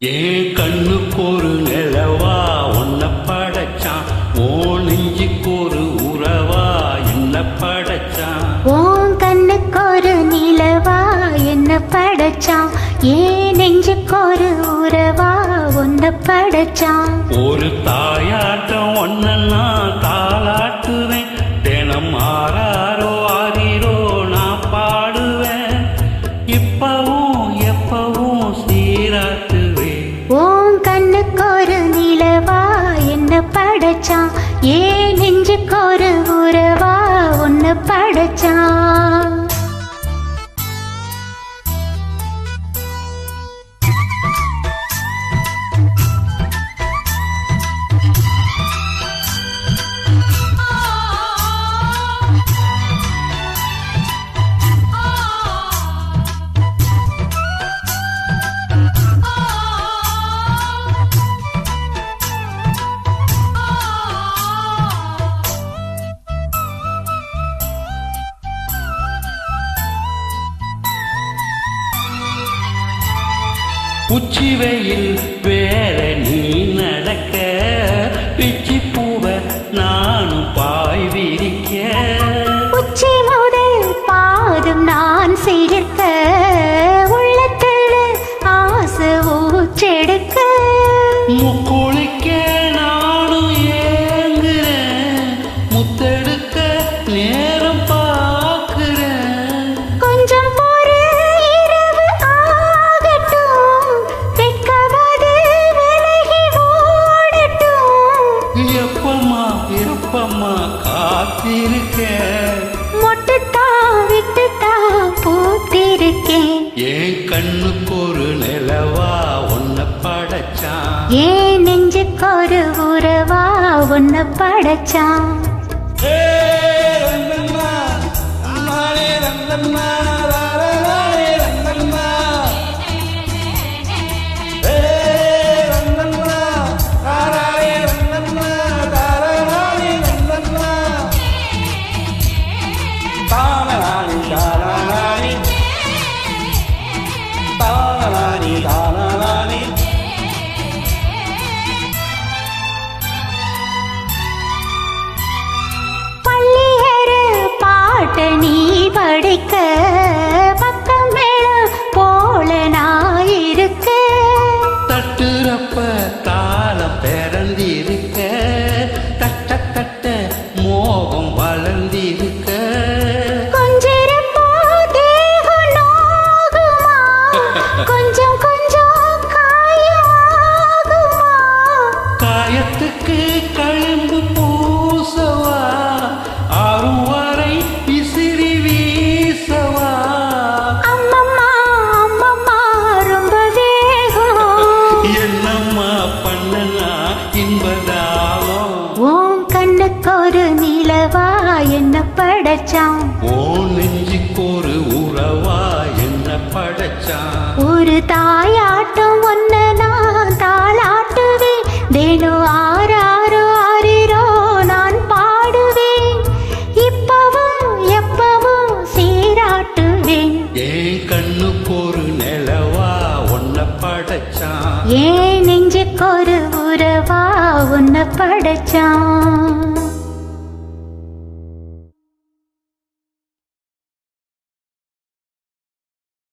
ஏன் கண்ணுக்கு ஒரு நிலவா உன்னை படைச்சான், ஓ நெஞ்சுக்கு ஒரு உறவா என்ன படைச்சான். உன் கண்ணுக்கு ஒரு நிலவா என்ன படைச்சான், ஏன் நெஞ்சுக்கு ஒரு உறவா உன்னை படைச்சான். ஒரு தாயாட்டம் ஒன்ன நான் தாளாட்டுவேன், தினம் ஆறாரோ ஆறீரோ நான் பாடுவேன், இப்பவும் எப்பவும் சீராட்டுவேன். உன் கண்ணுக்கு ஒரு நிலவா என்ன படைச்சான், ஏன் நெஞ்சுக்கு ஒரு உறவா உன்னை படைச்சான். உச்சி வெயில் வேற நீ நடக்க, பிச்சி பூவ நானும் பாய் விரிக்க, உச்சி முதல் பாதம் நான் சிரிக்க, உள்ளத்தில் ஆசை ஊற்றெடுக்க, முக்குளிக்க நானும் ஏங்குறேன், முத்தெடுக்க நேரம் பார்க்கிறேன். கொஞ்சம் பொறு இரவு ஆகட்டும், வெட்கவது விலகி ஓடட்டும். எப்பமா எப்பமா காத்திருக்கேன், மொட்டுத்தா விட்டுத்தா பூத்திருக்கேன். என் கண்ணுக்கு ஒரு நிலவா உன்னை படைச்சான், ஏன் நெஞ்சுக்கு ஒரு உறவா உன்னை படைச்சான். பள்ளியறு பாட்டு நீ படிக்க, பக்கம் மேளம் போல நான் இருக்க, தட்டுறப்ப தாளம் பிறந்திருக்க, தட்ட தட்ட மோகம் வளர்ந்திருக்க, கொஞ்சிருப்போ தேகம் நோகுமா, கொஞ்சம் கொஞ்சம் காயமாகுமா, காயத்துக்கு களிம்பு பூசவா, ஆறும் வரை விசிறி வீசவா. அம்மம்மா அம்மம்மா ரொம்ப வேகம், என்னம்மா பண்ணனா இன்பதாவம். உன் கண்ணுக்கு ஒரு நிலவா என்ன படைச்சான், ஓ நெஞ்சுக்கு ஒரு உறவா என்ன படைச்சான். ஒரு தாயாட்டம் ஒன்ன நான் தாளாட்டுவேன், தினம் ஆறாரோ ஆறிரோ நான் பாடுவேன், இப்பவும் எப்பவும் சீராட்டுவேன். என் கண்ணுக்கு ஒரு நிலவா உன்னை படைச்சான், ஏன் நெஞ்சுக்கு ஒரு உறவா உன்னை படைச்சான்.